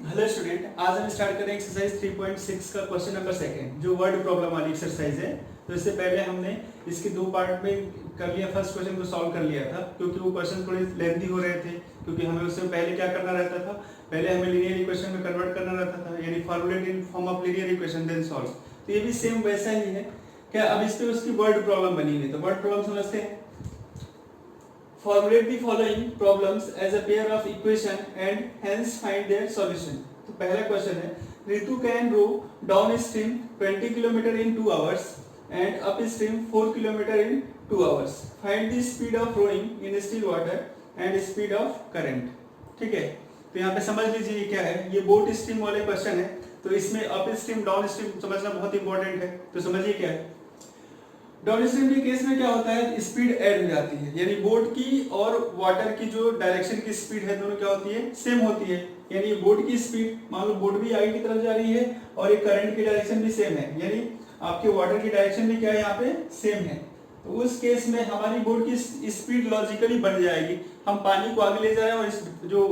Hello student, आज हम start करें एक्सरसाइज 3.6 का क्वेश्चन नंबर सेकंड, जो वर्ड प्रॉब्लम वाली एक्सरसाइज है। तो इससे पहले हमने इसके दो पार्ट में कर लिया। फर्स्ट क्वेश्चन को सॉल्व कर लिया था क्योंकि वो क्वेश्चन थोड़े लेंथी हो रहे थे, क्योंकि हमें उससे पहले क्या करना रहता था, पहले हमें लीनियर इक्वेशन में कन्वर्ट करना रहता था, यानी formulate in form of linear equation then solve. तो ये भी सेम वैसा ही है। क्या अब इस पे उसकी वर्ड प्रॉब्लम बनी हुई, तो वर्ड प्रॉब्लम समझते हैं। Formulate the following problems as a pair of equation and hence find their solution. तो पहला क्वेश्चन है, Ritu can row downstream 20 kilometre in 2 hours and upstream 4 kilometre in 2 hours. Find the speed of rowing in still water and speed of current. ठीक है, तो यहाँ पे समझ लीजिए ये क्या है, ये बोट स्ट्रीम वाले क्वेश्चन है। तो इसमें अप स्ट्रीम डाउन स्ट्रीम समझना बहुत इंपॉर्टेंट है। तो समझिए क्या है, डाउनस्ट्रीम के केस में क्या होता है, स्पीड ऐड हो जाती है, यानी बोट की और वाटर की जो डायरेक्शन की स्पीड है दोनों क्या होती है, सेम होती है। यानी बोट की स्पीड, मान लो बोट भी आगे की तरफ जा रही है और ये करंट की डायरेक्शन भी सेम है, यानी आपके वाटर की डायरेक्शन भी क्या है, यहाँ पे सेम है। तो उस केस में हमारी बोट की स्पीड लॉजिकली बढ़ जाएगी। हम पानी को आगे ले जा रहे हैं और इस जो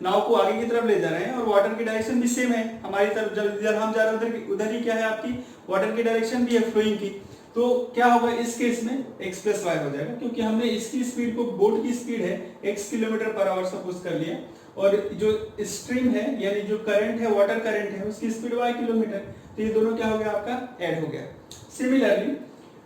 नाव को आगे की तरफ ले जा रहे हैं, और वाटर की डायरेक्शन भी सेम है हमारी तरफ। जब हम जा रहे हैं उधर ही क्या है, आपकी वाटर की डायरेक्शन भी है फ्लोइंग की। तो क्या होगा इस केस में, x प्लस वाई हो जाएगा, क्योंकि हमने इसकी स्पीड को, बोट की स्पीड है x kilometre per our suppose कर लिया, और जो स्ट्रीम है यानी जो करंट है, वाटर करंट है, उसकी स्पीड y किलोमीटर। तो ये दोनों क्या हो गया, आपका ऐड हो गया। सिमिलरली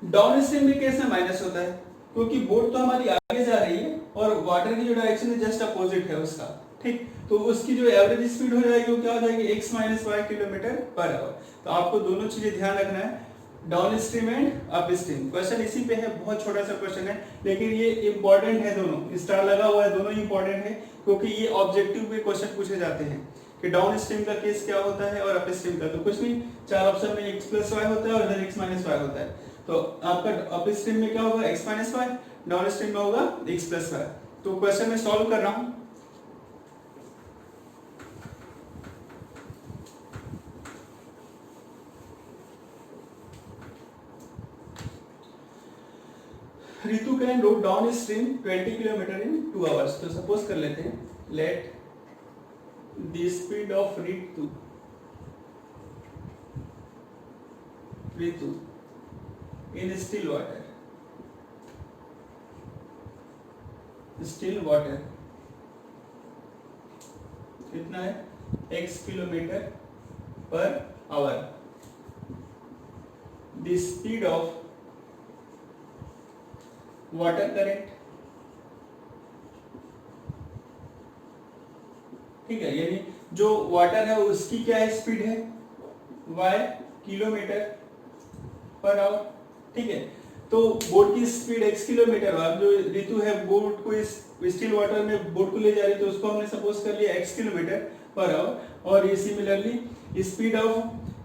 डाउन स्ट्रीम के केस में माइनस होता है, क्योंकि बोट तो हमारी आगे जा रही है और वाटर की जो डायरेक्शन है जस्ट अपोजिट है उसका। ठीक, तो उसकी जो एवरेज स्पीड हो जाएगी वो क्या हो जाएगी, x minus y kilometre per hour. तो आपको दोनों चीजें ध्यान रखना है, downstream and upstream. Question इसी पे है, बहुत छोटा सा क्वेश्चन है, लेकिन ये इंपॉर्टेंट है, दोनों स्टार लगा हुआ है, दोनों इंपॉर्टेंट है, क्योंकि ये ऑब्जेक्टिव में क्वेश्चन पूछे जाते हैं कि डाउन स्ट्रीम का केस क्या होता है और अप स्ट्रीम का। तो कुछ नहीं, चार ऑप्शन में x प्लस वाई होता है और इधर x माइनस वाई होता है। तो आपका अप स्ट्रीम में क्या होगा, x minus y, downstream में होगा x प्लस वाई। तो क्वेश्चन में सॉल्व कर रहा हूं। Ritu can row downstream 20 kilometre in 2 hours. तो सपोज कर लेते हैं, let the speed of Ritu in still water कितना है, x kilometre per hour. The speed of water current, ठीक है, यानी जो वाटर है उसकी क्या है, स्पीड है y किलोमीटर पर आवर। ठीक है, तो बोट की स्पीड x किलोमीटर, अब जो ऋतु है बोट को इस स्टिल वाटर में बोट को ले जा रही है, तो उसको हमने सपोज कर लिया x किलोमीटर पर आवर, और ये similarly speed of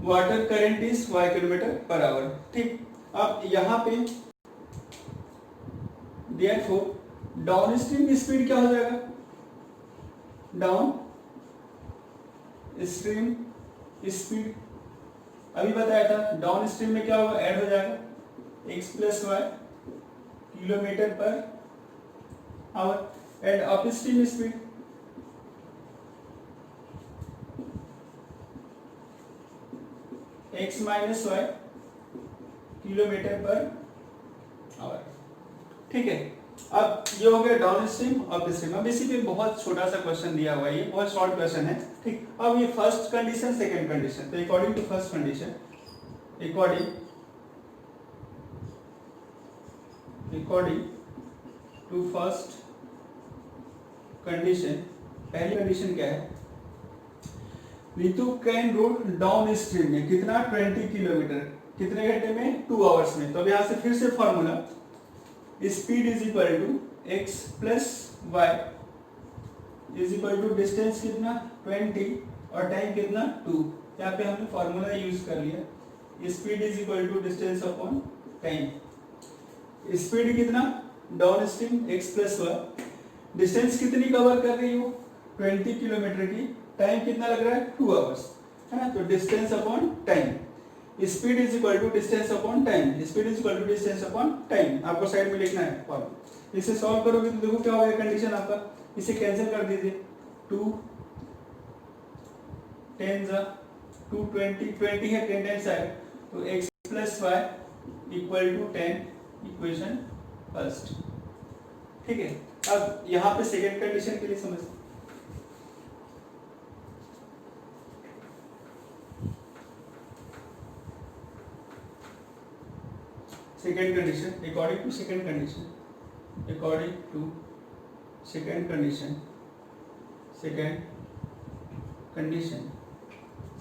water current is y kilometre per hour. ठीक, अब यहाँ पे Therefore, डाउन स्ट्रीम की स्पीड क्या हो जाएगा, डाउन स्ट्रीम स्पीड अभी बताया था, डाउन स्ट्रीम में क्या होगा, ऐड हो जाएगा x plus y kilometre per hour, and upstream speed x minus y kilometre per hour. ठीक है, अब ये हो गया डाउन स्ट्रीम अप स्ट्रीम। अब इसी पे बहुत छोटा सा क्वेश्चन दिया हुआ है, ये बहुत शॉर्ट क्वेश्चन है। ठीक, अब ये फर्स्ट कंडीशन, सेकंड कंडीशन। तो according to first condition, according to first condition, पहली कंडीशन क्या है, Ritu can row downstream में कितना, 20 किलोमीटर, कितने घंटे में, 2 आवर्स में। तो अब यहां से फिर से formula, speed is equal to x plus y is equal to distance कितना 20 और टाइम कितना 2। यहाँ पे हमने फॉर्मूला यूज कर लिया, speed is equal to distance upon time. Speed कितना, down stream x plus y, distance कितनी कवर कर रही हो, 20 किलोमीटर की, टाइम कितना लग रहा है, 2 आवर्स, है ना। तो distance upon time, speed is equal to distance upon time, speed is equal to distance upon time, आपको साइड में लिखना है फॉर्मूला। इसे सॉल्व करोगे तो देखो क्या होगा कंडीशन आपका, इसे कैंसिल कर दीजिए, 2 10 जा 220, 20 है 10 टाइम्स आएगा, तो x plus y equal to 10, equation first. ठीक है, अब यहाँ पे सेकेंड कंडीशन के लिए समझ, second condition, according to second condition, according to second condition, second condition,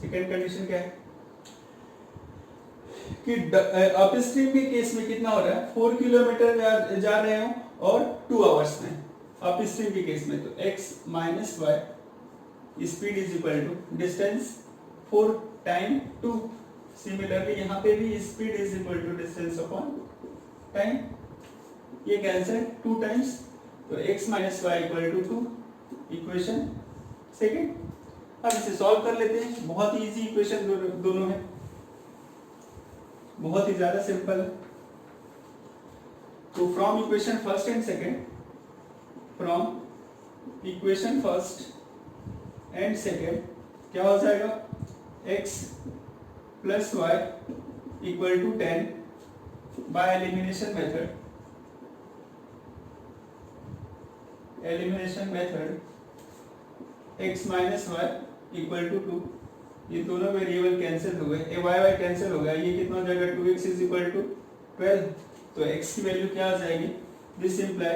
second condition क्या है कि अप स्ट्रीम के केस में कितना हो रहा है, 4 किलोमीटर जा रहे हो और 2 आवर्स में, अप स्ट्रीम के केस में, तो x minus y speed is equal to distance 4 time 2। Similarly यहाँ पे भी speed is equal to distance upon time, ये कैंसिल 2 टाइम्स, तो x minus y equal to 2, equation second. अब इसे सॉल्व कर लेते हैं, बहुत ही इजी इक्वेशन दोनों है, बहुत ही ज्यादा सिंपल है। तो from equation first and second, from equation first and second क्या हो जाएगा, x plus y equal to 10 by elimination method, elimination method x minus y equal to 2, ये दोनों वेरिएबल कैंसिल हो गए, ए वाई वाई कैंसिल हो गया, ये कितना हो जाएगा 2x इज इक्वल टू 12, तो x की वैल्यू क्या आ जाएगी, this imply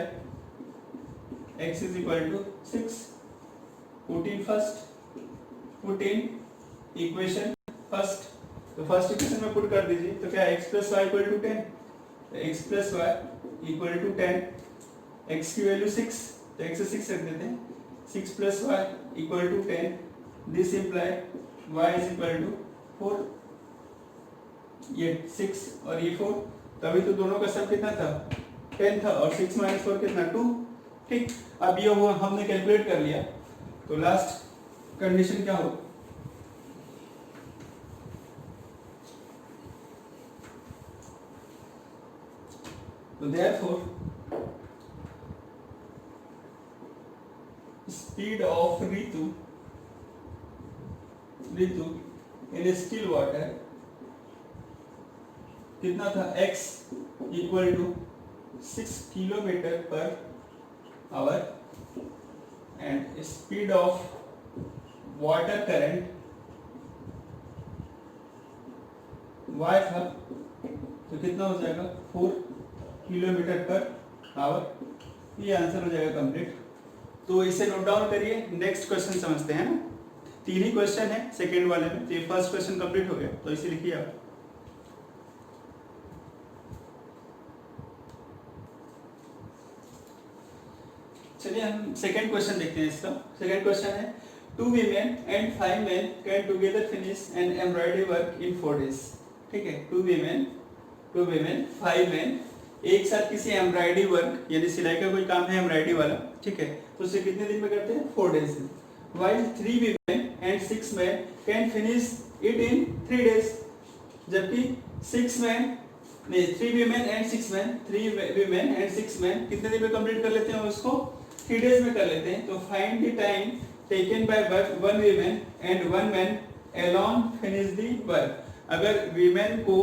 x is equal to 6, 14 first, 14 equation first, तो फर्स्ट इक्वेशन में पुट कर दीजिए, तो क्या x plus y equal to 10, x plus y equal to 10, x की वैल्यू 6, तो x से 6 रख देते हैं, 6 plus y equal to 10, this imply y is equal to 4, ये 6 और ये 4, तभी तो दोनों का सम कितना था 10 था, और 6 माइनस 4 कितना 2। ठीक, अब ये हुआ हमने कैलकुलेट कर लिया, तो लास्ट कंडीशन क्या हो, तो therefore speed of Ritu in still water कितना था, x equal to 6 kilometre per hour and speed of water current y था, तो कितना हो जाएगा 4 किलोमीटर पर आवर, ये आंसर हो जाएगा कंप्लीट। तो इसे नोट डाउन करिए, नेक्स्ट क्वेश्चन समझते हैं ना, 3 ही क्वेश्चन है सेकेंड वाले में, तो ये फर्स्ट क्वेश्चन कंप्लीट हो गया, तो इसे लिखिए आप। चलिए हम सेकेंड क्वेश्चन देखते हैं इसका। सेकेंड क्वेश्चन है 2 women and 5 men can together finish an embroidery work in 4 days। ठीक है, 2 women 5 men एक साथ किसी एम्ब्रॉयडरी वर्क यानी सिलाई का कोई काम है एम्ब्रॉयडरी वाला, ठीक है, तो उसे कितने दिन में करते हैं 4 डेज में। while 3 women and 6 men can finish it in 3 days, जबकि 6 men नहीं 3 women and 6 men 3 women and 6 men कितने दिन में कंप्लीट कर लेते हैं उसको 3 डेज में कर लेते हैं। तो find the time taken by 1 woman and 1 man alone finish the work। अगर वीमेन को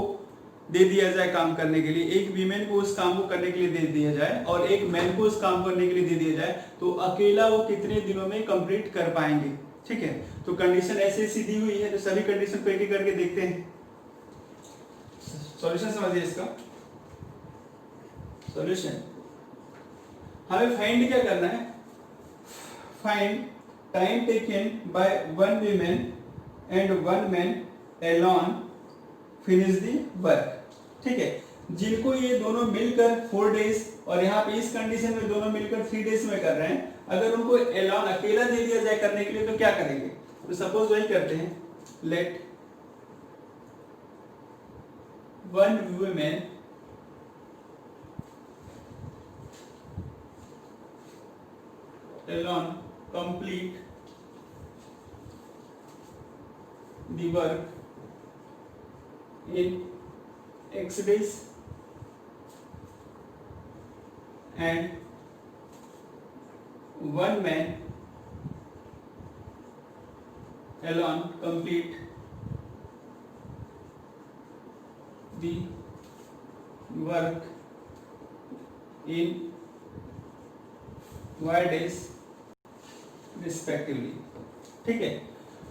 दे दिया जाए काम करने के लिए, एक वीमेन को उस काम को करने के लिए दे दिया जाए और एक मैन को उस काम करने के लिए दे दिया जाए, तो अकेला वो कितने दिनों में कंप्लीट कर पाएंगे। ठीक है, तो कंडीशन ऐसे सीधी हुई है, तो सभी कंडीशन को एक एक करके देखते हैं। सॉल्यूशन समझिए इसका। सॉल्यूशन हमें फाइंड क्या करना है, find time taken by 1 woman and 1 man alone finish the work। ठीक है, जिनको ये दोनों मिलकर 4 डेज और यहाँ पे इस कंडीशन में दोनों मिलकर 3 डेज में कर रहे हैं, अगर उनको एलॉन अकेला दे दिया जाए करने के लिए तो क्या करेंगे, तो सपोज वही करते हैं, late 1 woman alone complete the work in X days and 1 man alone complete the work in y days respectively. ठीक है,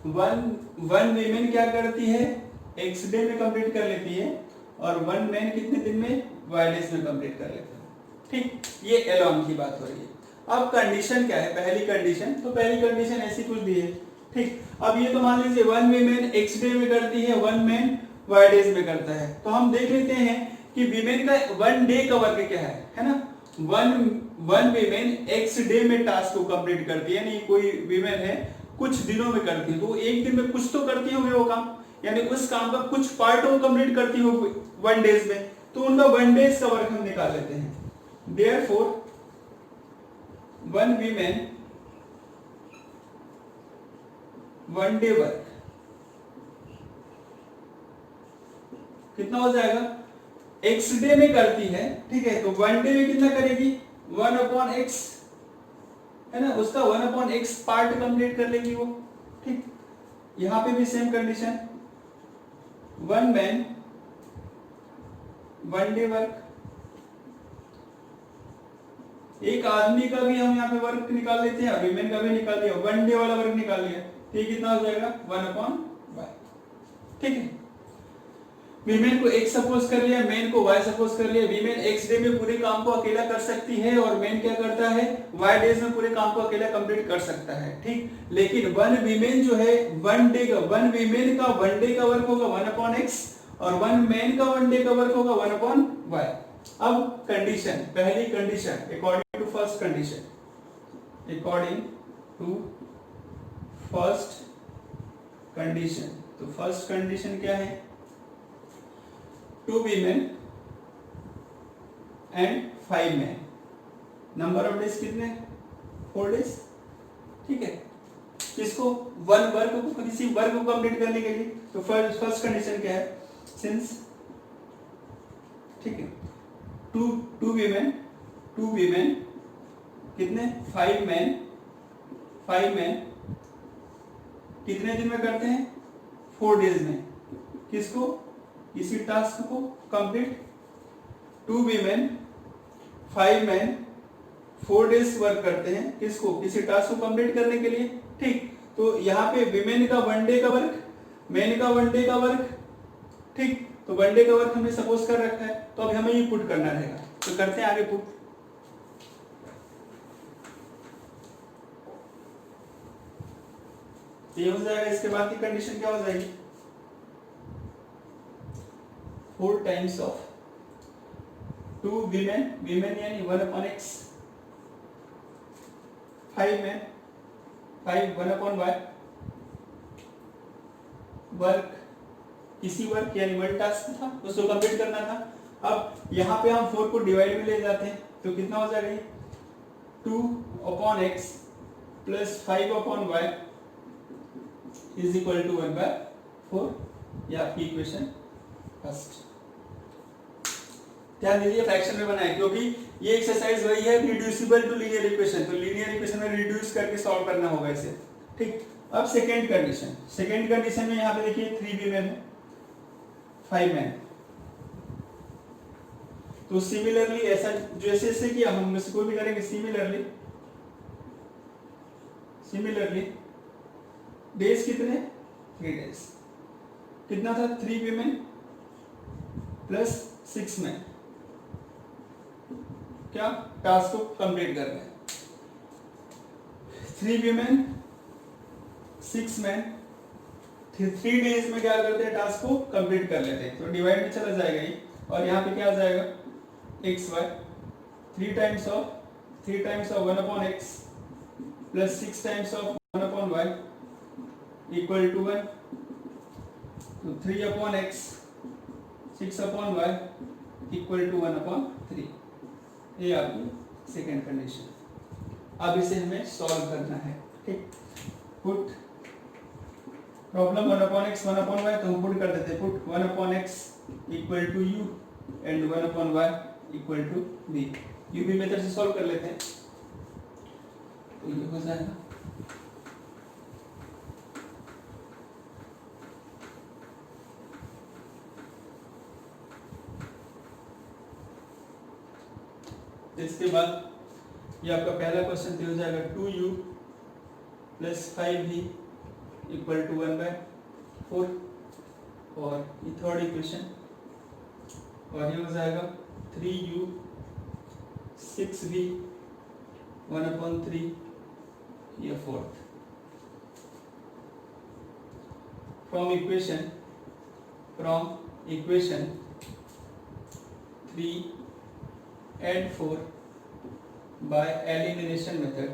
वन वीमेन क्या करती है, एक्स डे में कंप्लीट कर लेती है और वन मैन कितने दिन में, वाई डेज में कंप्लीट कर लेता है। ठीक, ये एलोन की बात हो रही है। अब कंडीशन क्या है, पहली कंडीशन, तो पहली कंडीशन ऐसी कुछ दी है। ठीक, अब ये तो मान लीजिए वन वीमेन एक्स डे में करती है, वन मैन वाई डेज में करता है, तो हम देख लेते हैं कि वीमेन का वन डे का वर्क क्या है ना। वन वीमेन एक्स डे में टास्क को कंप्लीट करती है, यानी कोई वीमेन है कुछ दिनों में करती है, तो एक दिन में कुछ तो करती होगी वो काम, यानी उस काम का कुछ पार्ट वो कंप्लीट करती होगी वन डेज में, तो उनका वन डेज का वर्क हम निकाल लेते हैं। Therefore one women one day work कितना हो जाएगा, एक्स डे में करती है, ठीक है, तो वन डे में कितना करेगी, 1/x है ना, उसका 1/x पार्ट कंप्लीट कर लेगी वो। ठीक, यहां पे भी same condition, one man one day work, एक आदमी का भी हम यहाँ पे वर्क निकाल लेते हैं, वीमेन का भी निकाल लिया, वन डे वाला वर्क निकाल लिया, ठीक, कितना हो जाएगा 1/y। ठीक है, वीमेन को एक्स सपोज कर लिया, मेन को वाई सपोज कर लिया। वीमेन एक्स डे में पूरे काम को अकेला कर सकती है और मेन क्या करता है, वाई डेज में पूरे काम को अकेला कंप्लीट कर सकता है। ठीक, लेकिन वन वीमेन जो है वन डे का, वन वीमेन का वन डे का वर्क होगा 1/x और वन मैन का वन डे का वर्क होगा 1/y। अब कंडीशन, पहली condition according to first condition, according to first condition, तो फर्स्ट कंडीशन क्या है, 2 women and 5 men, number of days कितने, 4 डेज। ठीक है, किसको, वन वर्क को, किसी वर्क को कंप्लीट करने के लिए, तो फर्स्ट कंडीशन क्या है, सिंस, ठीक है, टू वीमेन कितने, 5 मैन कितने दिन में करते हैं, 4 डेज में, किसको, इसी टास्क को complete. 2 women 5 man 4 days work करते हैं, किसको, किसी टास्क को कंप्लीट करने के लिए। ठीक, तो यहाँ पे वीमेन का वन डे का वर्क, मैन का वन डे का वर्क, ठीक, तो वन डे का वर्क हमने सपोज कर रखा है, तो अब हमें ये पुट करना रहेगा, तो करते हैं आगे पुट। ये हो जाएगा, इसके बाद की कंडीशन क्या हो जाएगी, 4 टाइम्स ऑफ 2 वीमेन यानी 1/x, 5 मैन 5 1/y, वर्क, किसी वर्क यानी वन टास्क था उसको कंप्लीट करना था। अब यहाँ पे हम 4 को डिवाइड में ले जाते हैं, तो कितना हो जाएगा, 2/x plus 5/y is equal to 1/4, ये आपकी इक्वेशन फर्स्ट। ध्यान दीजिए फ्रैक्शन में बनाए, क्योंकि ये एक्सरसाइज वही है रिड्यूसिबल टू लीनियर इक्वेशन, तो लीनियर इक्वेशन में रिड्यूस करके सॉल्व करना होगा इसे। ठीक, अब सेकेंड कंडीशन में यहाँ पे देखिए 3 वीमेन है 5 मैन, तो सिमिलरली ऐसा जैसे ऐसे किया हम इसको भी करेंगे, सिमिलरली डेज कितने, 3 डेज, कितना था, 3 वीमेन प्लस 6 मैन, क्या टास्क को कंप्लीट करना है, 3 वीमेन 6 मैन 3 डेज में क्या करते हैं, टास्क को कंप्लीट कर लेते हैं, तो डिवाइड में चला जाएगा ये, और यहाँ पे क्या आ जाएगा, xy 3 times of 1/x plus 6 times of 1/y equal to 1, तो 3/x 6/y इक्वल टू 1/3, ये आपकी सेकेंड कंडीशन। अब इसे हमें सॉल्व करना है। ठीक, पुट प्रॉब्लम 1/x 1/y, तो हम पुट कर देते हैं, put 1/x equal to u and 1/y equal to v, u v method से सॉल्व कर लेते हैं, तो ये हो जाएगा इसके बाद ये आपका पहला क्वेश्चन हो जाएगा 2u plus 5v equal to 1/4 और ये थर्ड इक्वेशन, और ये हो जाएगा 3u 6v 1/3 ये fourth. From equation 3 and 4 by elimination method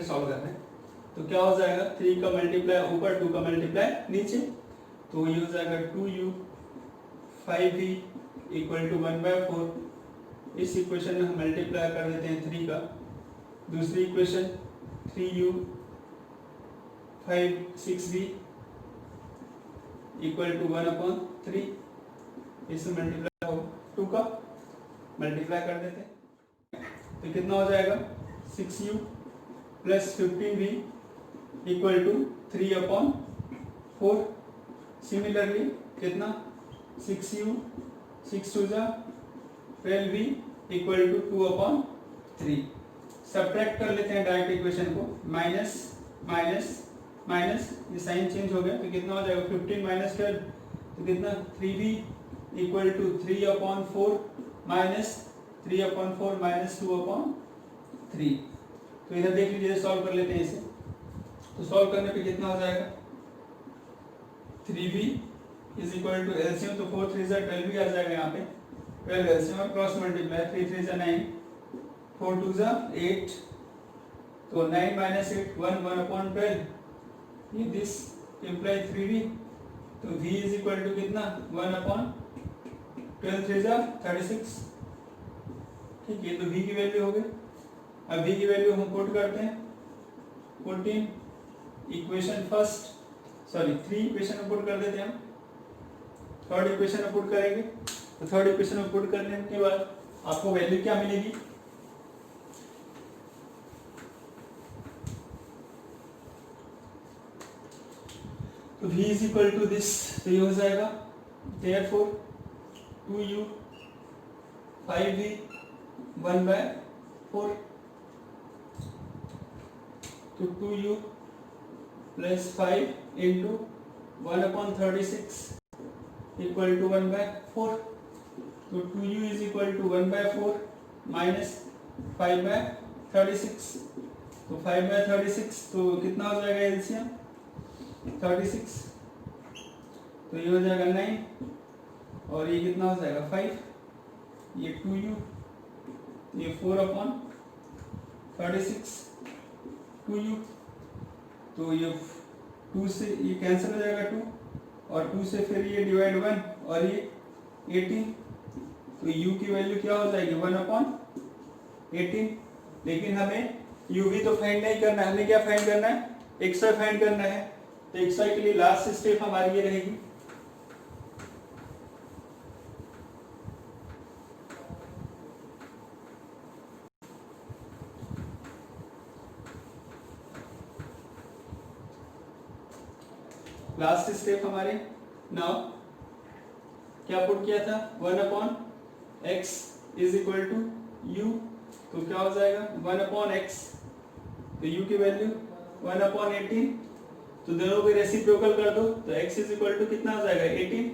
solve करना है। तो क्या हो जाएगा, 3 का मल्टीप्लाई ऊपर 2 का मल्टीप्लाई नीचे, तो ये हो जाएगा 2u 5v इक्वल टू 1/4। इस इक्वेशन में हम मल्टीप्लाई कर देते हैं 3 का। दूसरी equation 3u 6v equal to 1/3, इसमें मल्टीप्लाई हो 2 का मल्टीप्लाई कर देते हैं, तो कितना हो जाएगा 6u plus 15v equal to 3/4। Similarly कितना 6u 6 2 12v equal to 2/3। Subtract कर लेते हैं डायरेक्ट इक्वेशन को, माइनस माइनस माइनस, ये साइन चेंज हो गया तो कितना हो जाएगा 15 माइनस 12, तो कितना 3v equal to 3/4 minus 3/4 minus 2/3। तो इधर देख लीजिए, सॉल्व कर लेते हैं इसे। तो सॉल्व करने पे कितना हो जाएगा 3v is equal to LCM, तो 4 3 12 आ जाएगा यहाँ पे, 12 एलसीएम और क्रॉस मल्टीप्लाई 3 3 9 4 2 8, तो 9 माइनस 8 1 1/12, ये दिस इम्प्लाई 3v, तो v इज इक्वल टू कितना 1/12 3 36। ठीक है, तो v की वैल्यू हो गई। अब v की वैल्यू हम पुट करते हैं, put in equation first, 3 equation में पुट कर देते हैं हम, थर्ड इक्वेशन में पुट करेंगे। तो थर्ड इक्वेशन में पुट करने के बाद आपको वैल्यू क्या मिलेगी, तो v is equal to this, तो ये हो जाएगा देयरफॉर 2u 5v 1/4, तो 2u plus 5 into 1/36 equal to 1/4, तो 2u is equal to 1/4 minus 5/36, तो 5/36 तो कितना हो जाएगा एलसीएम 36, तो ये हो जाएगा 9 और ये कितना हो जाएगा 5, ये 2u, ये 4/36 2u, तो ये 2 से ये कैंसिल हो जाएगा 2, और 2 से फिर ये डिवाइड 1 और ये 18, तो u की वैल्यू क्या हो जाएगी 1/18। लेकिन हमें u भी तो फाइंड नहीं करना है, हमें क्या फाइंड करना है, xy फाइंड करना है। तो xy के लिए लास्ट स्टेप हमारी ये रहेगी, लास्ट स्टेप हमारे नाउ क्या पुट किया था 1/x is equal to u, तो क्या हो जाएगा 1/x, तो u की वैल्यू 1/18, तो दोनों को रेसिप्रोकल कर दो, तो x इज इक्वल टू कितना हो जाएगा 18,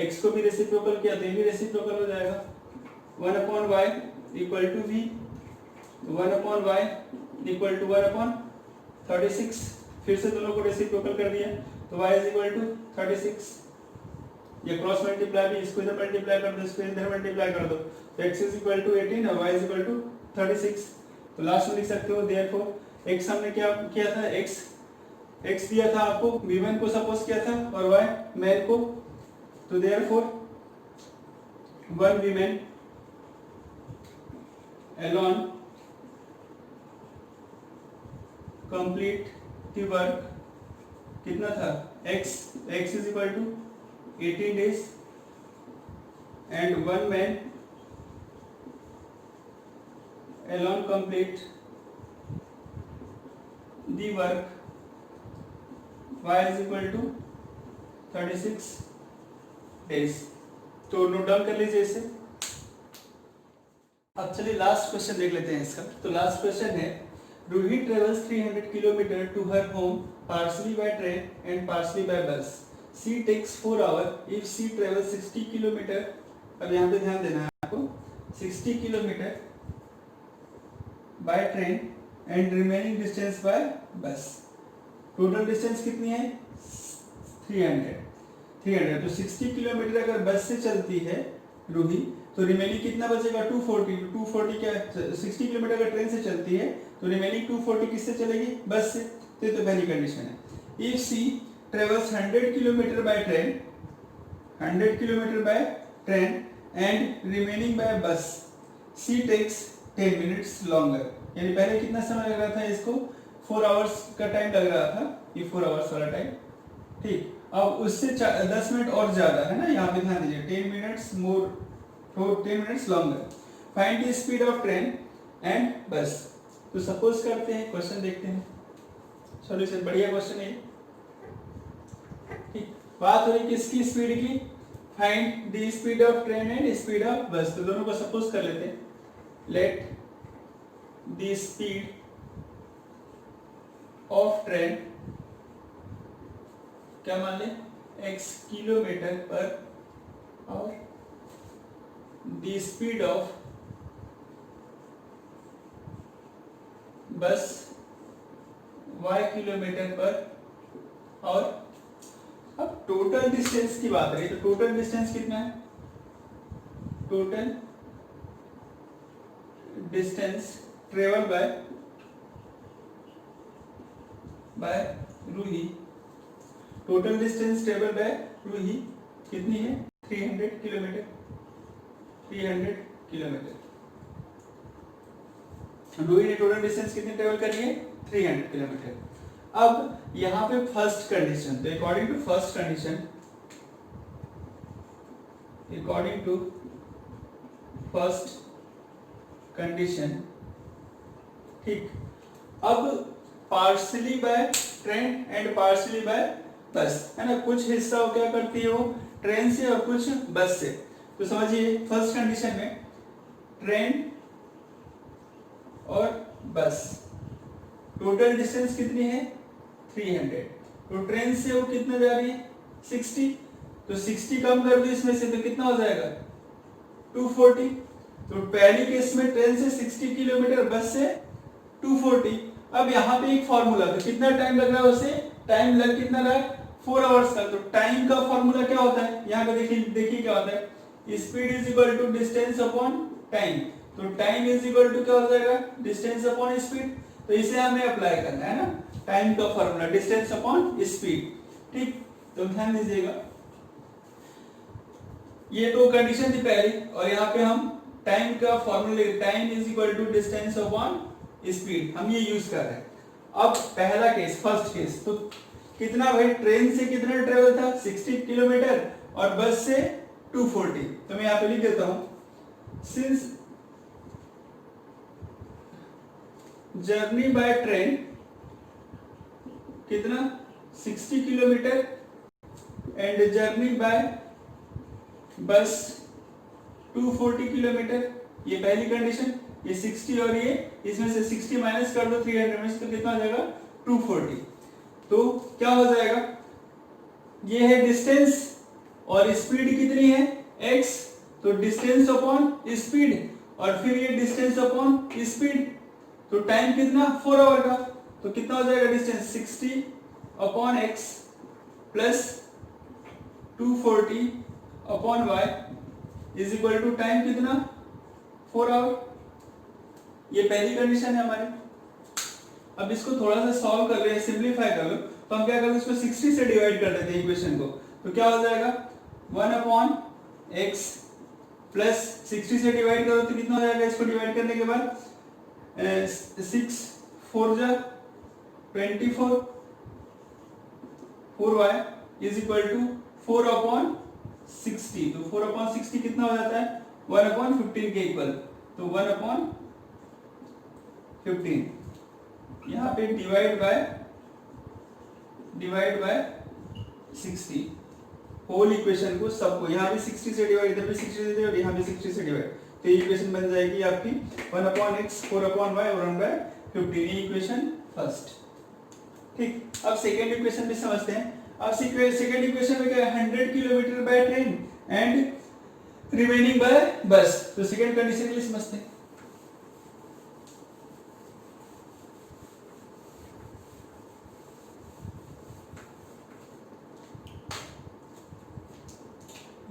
x को भी रेसिप्रोकल किया तो ये भी रेसिप्रोकल हो जाएगा 1/y equal to v, 1/y equal to 1/36, फिर से दोनों को रेसिप्रोकल कर दिया तो y इज इक्वल टू 36, ये क्रॉस मल्टीप्लाई भी, इसको इधर मल्टीप्लाई कर दो, इसको इधर मल्टीप्लाई कर दो, तो x इज इक्वल टू 18 और y इज इक्वल टू 36। तो लास्ट में लिख सकते हो देयरफॉर x हमने क्या किया था, x दिया था आपको, v1 को सपोज किया था और y मैन को, तो therefore 1 women alone complete the work, कितना था x is equal to 18 days and 1 man alone complete the work, y is equal to 36 days. तो नोट डाउन कर लीजिए इसे। अब चलिए लास्ट क्वेश्चन देख लेते हैं इसका। तो लास्ट क्वेश्चन है, Ruhi travels 300 kilometer to her home partly by train and partly by bus. She takes 4 hour if she travels 60 kilometer. अब यहाँ पे ध्यान देना है आपको, 60 kilometer by train and remaining distance by bus. Total distance कितनी है? 300। तो 60 किलोमीटर अगर बस से चलती है रूही, तो रिमेनिंग कितना बचेगा? 240। 240 क्या, 60 किलोमीटर अगर ट्रेन से चलती है तो रिमेनिंग 240 किससे चलेगी? बस से। तो पहली कंडीशन है। If she travels 100 kilometre by train, 100 kilometre by train and remaining by bus, she takes 10 minutes longer. यानी पहले कितना समय लग रहा था इसको? 4 आवर्स का टाइम लग रहा था, ये 4 आवर्स वाला टाइम, ठीक। अब उससे 10 मिनट और ज्यादा है ना, यहाँ पे ध्यान दीजिए, 10 मिनट्स मोर, तो 10 minutes longer. Find the speed of train and बस। तो सपोज करते हैं, क्वेश्चन देखते हैं, सॉल्यूशन। बढ़िया क्वेश्चन है, ठीक। बात हो रही किसकी स्पीड की? Find the speed of train and speed of बस। तो दोनों को सपोज कर लेते हैं। Let the speed of train, क्या मान ले, x किलोमीटर पर और द स्पीड ऑफ बस y किलोमीटर पर और। अब टोटल डिस्टेंस की बात रही, तो टोटल डिस्टेंस कितना है? Total distance travel by Ruhi, total distance travel by Ruhi कितनी है? 300 किलोमीटर। 300 किलोमीटर। रूही ने टोटल डिस्टेंस कितनी ट्रेवल करी है? 300 किलोमीटर। अब यहाँ पे फर्स्ट कंडीशन, तो according to first condition, according to first condition, ठीक। अब partly by train and partly by bus, है ना, कुछ हिस्सा वो क्या करती है, वो ट्रेन से और कुछ बस से। तो समझिए फर्स्ट कंडीशन में ट्रेन और बस टोटल डिस्टेंस कितनी है? 300। तो ट्रेन से वो कितना जा रही है? 60। तो 60 कम कर दो इसमें से, तो कितना हो जाएगा? 240। तो पहली केस में ट्रेन से 60 किलोमीटर, बस से 240। अब यहाँ पे एक फॉर्मूला, तो कितना टाइम लग रहा है उसे? टाइम लग कितना रहा है? 4 आवर्स का। तो टाइम का फॉर्मूला क्या होता है? यहाँ पे देखिए क्या होता है, speed is equal to distance upon time. तो टाइम इज इक्वल टू क्या हो जाएगा? Distance upon speed. तो इसे हमें अप्लाई करना है ना, टाइम का फॉर्मूला डिस्टेंस अपॉन स्पीड, ठीक। तो ध्यान दीजिएगा, ये तो कंडीशन थी पहली, और यहाँ पे हम टाइम का formula, time is equal to distance upon speed, हम ये यूज कर रहे हैं। अब पहला केस, फर्स्ट केस, तो कितना भाई? ट्रेन से कितना ट्रेवल था? 60 किलोमीटर और बस से 240। तो मैं यहाँ पे लिख देता हूं, सिंस जर्नी बाय ट्रेन कितना? 60 किलोमीटर एंड जर्नी बाय बस 240 किलोमीटर। ये पहली कंडीशन, ये 60 और ये, इसमें से 60 माइनस कर दो 300 में से, तो कितना हो जाएगा? 240। तो क्या हो जाएगा? ये है डिस्टेंस और स्पीड कितनी है? x। तो डिस्टेंस अपॉन स्पीड, और फिर ये डिस्टेंस अपॉन स्पीड। तो टाइम कितना? 4 आवर का। तो कितना हो जाएगा distance? 60 upon x plus 240 upon y is equal to time कितना? 4 आवर। ये पहली कंडीशन है हमारी। अब इसको थोड़ा सा सॉल्व कर ले, सिंप्लीफाई कर लो, तो हम क्या करेंगे, इसको 60 से डिवाइड कर देते हैं इक्वेशन को। तो क्या हो जाएगा? 1 अपॉन x प्लस 60 से डिवाइड करो तो कितना हो जाएगा? इसको डिवाइड करने के बाद 6 4 जा 24, 4y is equal to 4 upon 60। तो 4 अपॉन 60 कितना हो जाता है? 1 अपॉन 15 के इक्वल। तो 1 अपॉन 15, यहाँ पे डिवाइड बाय 60, होल इक्वेशन को सबको, यहाँ भी 60 से डिवाइड, इधर भी 60 से डिवाइड, यहाँ भी 60 से डिवाइड, तो ये इक्वेशन बन जाएगी आपकी 1/x 4/y और 1/15, ये इक्वेशन फर्स्ट। ठीक, अब सेकेंड इक्वेशन भी समझते हैं। अब सेकेंड इक्वेशन में क्या है, 100 kilometre by train and remaining by bus. तो सेकेंड कंडीशन के लिए समझते हैं।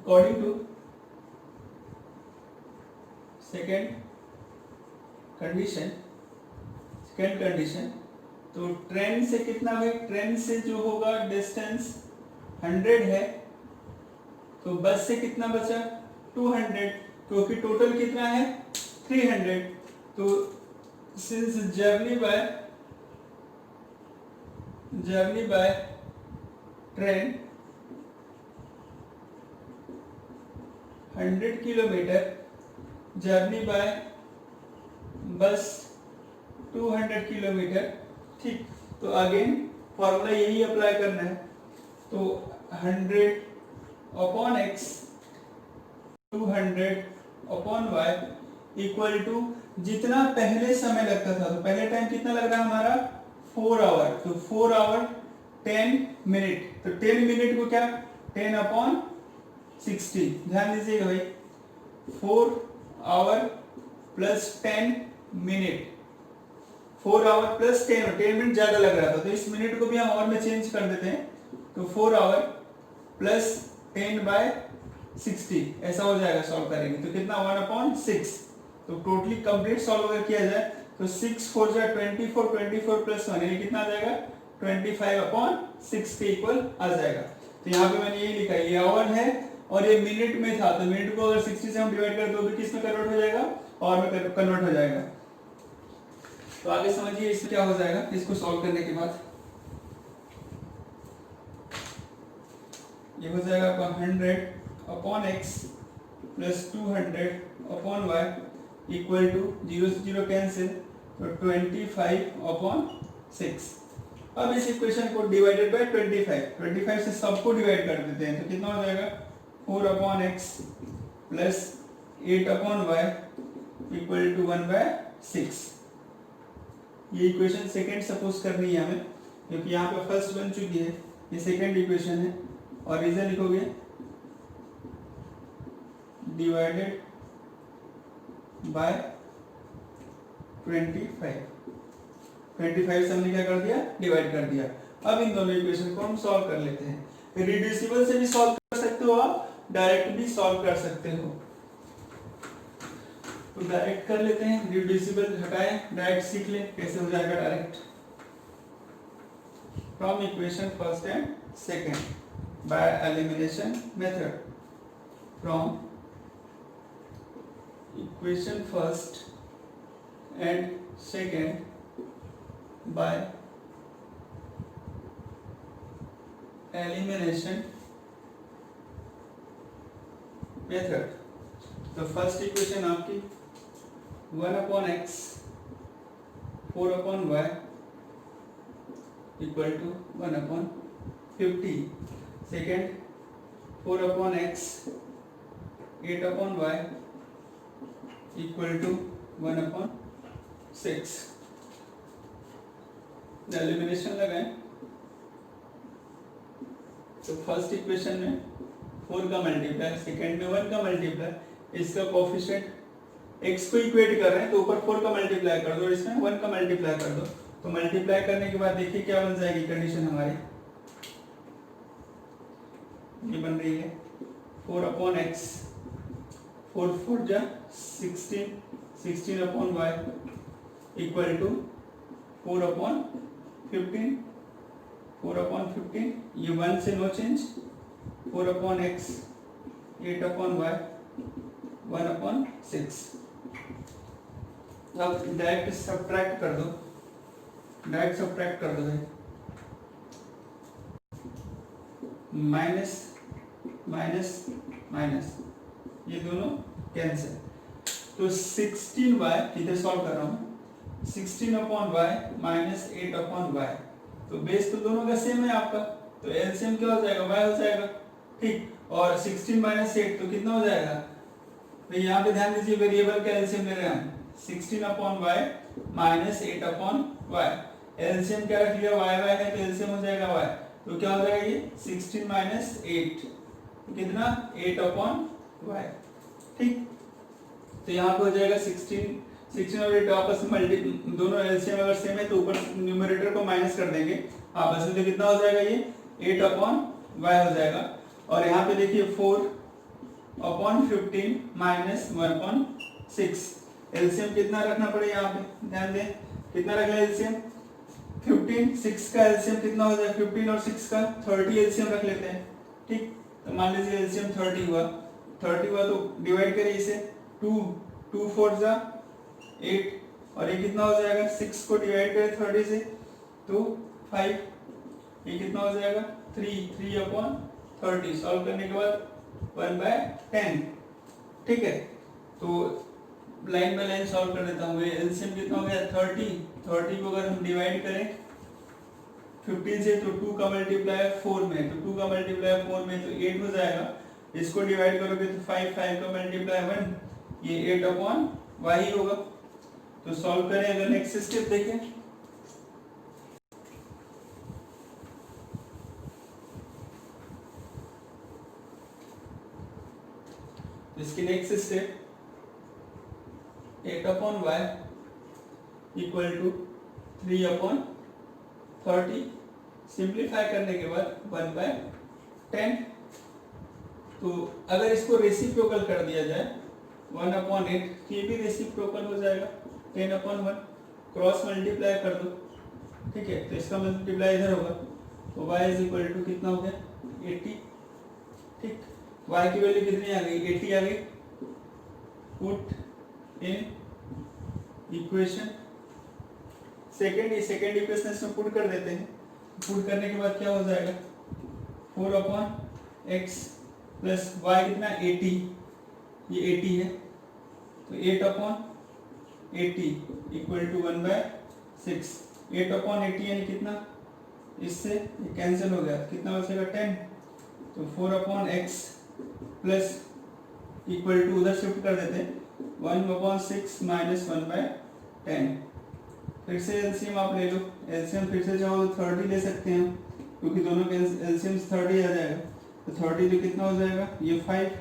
अकॉर्डिंग टू सेकेंड कंडीशन, तो ट्रेन से कितना है, ट्रेन से जो होगा डिस्टेंस 100 है, तो बस से कितना बचा 200, क्योंकि टोटल कितना है 300। तो since journey by train 100 kilometre, journey by bus 200 kilometre. ठीक, तो अगेन फॉर्मूला यही अप्लाई करना है। तो 100/x 200/y इक्वल टू जितना पहले समय लगता था, तो पहले टाइम कितना लग रहा है हमारा 4 आवर, तो 4 आवर 10 मिनट, तो 10 मिनट को क्या 10/60, ध्यान दीजिएगा भाई, 4 hour plus 10 minute, 4 hour plus 10 minute ज्यादा लग रहा था, तो इस मिनट को भी हम आवर में चेंज कर देते हैं, तो 4 आवर प्लस 10/60 ऐसा हो जाएगा। सॉल्व करेंगे तो कितना 1/6, तो टोटली कंप्लीट सॉल्व अगर किया जाए तो 6 4 जा 24, 24 प्लस 1 यानी कितना आ जाएगा 25/60 इक्वल आ जाएगा। तो यहाँ पे मैंने ये लिखा है, ये आवर है और ये मिनट में था, तो मिनट को अगर 60 से हम डिवाइड कर दो तो किस में कन्वर्ट हो जाएगा, और में कन्वर्ट हो जाएगा। तो आगे समझिए इसमें क्या हो जाएगा इसको सॉल्व करने के बाद। ये हो जाएगा 100/x plus 200/y equal to 0 से 0 कैंसिल, तो 25/6। अब इस इक्वेशन को डिवाइडेड बाय 25 से सबको डिवाइड कर देते हैं, तो कितना हो जाएगा 4/x plus 8/y equal to 1/6। ये इक्वेशन सेकेंड सपोज करनी है हमें, क्योंकि यहाँ पे फर्स्ट बन चुकी है, ये सेकेंड इक्वेशन है, और रीजन लिखोगे डिवाइडेड बाय 25 से हमने क्या कर दिया, डिवाइड कर दिया। अब इन दोनों इक्वेशन को हम सॉल्व कर लेते हैं। रिड्यूसिबल से भी सॉल्व कर सकते हो आप, डायरेक्ट भी सॉल्व कर सकते हो, तो डायरेक्ट कर लेते हैं। रिड्यूसिबल हटाएं, डायरेक्ट सीख लें कैसे हो जाएगा direct. From equation first and second by elimination method, from equation first and second by elimination method. तो फर्स्ट इक्वेशन आपकी 1/x 4/y equal to 1/50, second 4/x 8/y equal to 1/6। Elimination लगाएं, तो फर्स्ट इक्वेशन में 4 का multiply, second में 1 का multiply, इसका coefficient x को इक्वेट कर रहे हैं तो ऊपर 4 का मल्टीप्लाई कर दो, इसमें 1 का मल्टीप्लाई कर दो, तो मल्टीप्लाई करने के बाद देखिए क्या बन जाएगी कंडीशन हमारी, ये बन रही है 4/x 4 4 जा 16 16/y इक्वल टू 4/15 4/15, ये 1 से नो चेंज, 4/x 8/y 1/6। अब डायरेक्ट सब्ट्रैक्ट कर दो, डायरेक्ट सब्ट्रैक्ट कर दो भाई, माइनस माइनस माइनस, ये दोनों कैंसिल, तो 16y इधर सॉल्व कर रहा हूँ, 16/y माइनस 8/y, तो बेस तो दोनों का सेम है आपका, तो एलसीएम क्या हो जाएगा y हो जाएगा, ठीक, और 16 माइनस 8 तो कितना हो जाएगा? तो यहाँ पे ध्यान दीजिए वेरिएबल का एलसीएम ले रहे हैं हम, 16 upon y minus 8 upon y. LCM क्या रख लिया? वाई वाई है तो एलसीएम हो जाएगा वाई, तो क्या हो जाएगा ये 16 माइनस 8 कितना? 8 अपॉन वाई। ठीक, तो यहाँ पे हो जाएगा 16 और 8 आपस में मल्टी, दोनों एलसीएम अगर सेम है तो ऊपर न्यूमरेटर को माइनस कर देंगे आपस में, तो कितना हो जाएगा ये 8 अपॉन वाई हो जाएगा। और यहाँ पे देखिए 4 अपॉन 15 माइनस 1 अपॉन 6। एलसीएम कितना रखना पड़ेगा यहाँ पे? ध्यान दें कितना रख लिया एलसीएम 15, 6 का एलसीएम कितना हो जाएगा? 15 और 6 का 30 एलसीएम रख लेते हैं। ठीक, तो मान लीजिए एलसीएम 30 हुआ तो डिवाइड करिए इसे 2 4 जा 8 और ये कितना हो जाएगा? 6 को डिवाइड करें 30 से तो 5, ये कितना हो जाएगा? 3 अपॉन 30। सॉल्व करने के बाद 1/10। ठीक है, तो लाइन बाय लाइन सॉल्व कर देता हूँ। एलसीएम कितना हो गया? 30 को अगर हम डिवाइड करें 15 से तो 2 का मल्टीप्लाई 4 में, तो 2 का मल्टीप्लाई 4 में तो 8 हो जाएगा। इसको डिवाइड करोगे तो 5 का मल्टीप्लाई 1, ये 8 अपॉन वाई होगा। तो सॉल्व करें, अगर नेक्स्ट स्टेप देखें तो इसकी next step 8 upon y equal to 3 upon 30, simplify करने के बाद 1/10। तो अगर इसको रेसिप्रोकल कर दिया जाए 1 अपॉन 8, ये भी रेसिप्रोकल हो जाएगा 10 अपॉन 1, क्रॉस मल्टीप्लाई कर दो। ठीक है, तो इसका मल्टीप्लाई इधर होगा तो y इज इक्वल टू कितना हो गया? 80। ठीक, y की वैल्यू कितनी आ गई? 80 आ गई। Put in equation second equation इसमें पुट कर देते हैं। पुट करने के बाद क्या हो जाएगा? 4 अपॉन एक्स प्लस वाई कितना? 80, ये 80 है तो 8 अपॉन 80 इक्वल टू 1/6। 8 अपॉन 80 यानी कितना? इससे ये कैंसिल हो गया, कितना बचेगा? 10। तो 4 upon x plus equal to उधर शिफ्ट कर देते हैं 1/6 माइनस 1/10। फिर से एलसीएम आप ले लो, एलसीएम फिर से चाहो तो 30 ले सकते हैं क्योंकि दोनों के एलसीएम 30 आ जाएगा। तो 30 तो कितना हो जाएगा? ये 5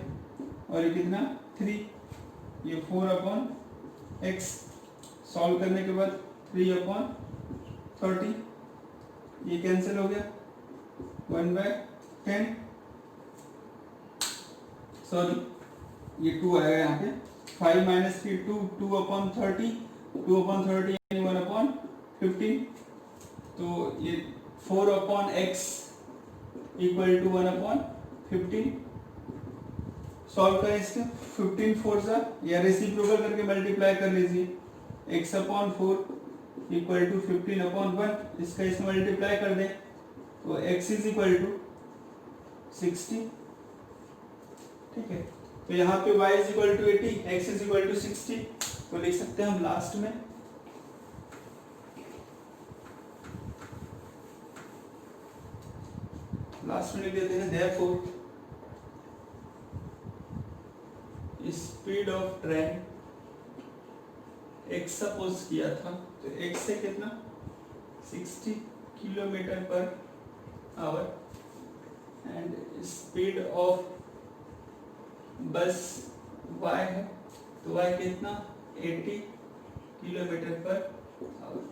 और ये कितना? 3, ये 4 अपॉन एक्स। सॉल्व करने के बाद 3 अपॉन 30, ये कैंसिल हो गया 1/10। सॉरी, ये 2 आएगा यहाँ पे। 5 माइनस 3 2 अपॉन 30 यानी 1 अपॉन 15। तो ये 4 upon x equal to 1 upon 15। Solve करें इसके 15 4 सा, या रेसिप्रोकल करके मल्टीप्लाई कर लीजिए। x upon 4 equal to 15 upon 1, इसका इसमें मल्टीप्लाई कर दें तो x इज इक्वल टू 60। ठीक है, तो यहाँ पे y is equal to 80, x is equal to 60, तो लिख सकते हैं हम लास्ट में लिख देते हैं therefore speed of train x suppose किया था तो x से कितना 60 kilometre per hour and speed of बस y है तो y कितना 80 किलोमीटर पर आवर।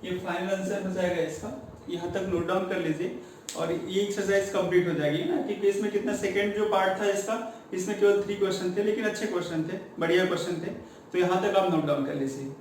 ये फाइनल आंसर हो जाएगा इसका। यहाँ तक नोट डाउन कर लीजिए और ये एक्सरसाइज कंप्लीट हो जाएगी ना, क्योंकि इसमें कितना सेकंड जो पार्ट था इसका, इसमें केवल 3 क्वेश्चन थे लेकिन अच्छे क्वेश्चन थे, बढ़िया क्वेश्चन थे। तो यहाँ तक आप नोट डाउन कर लीजिए।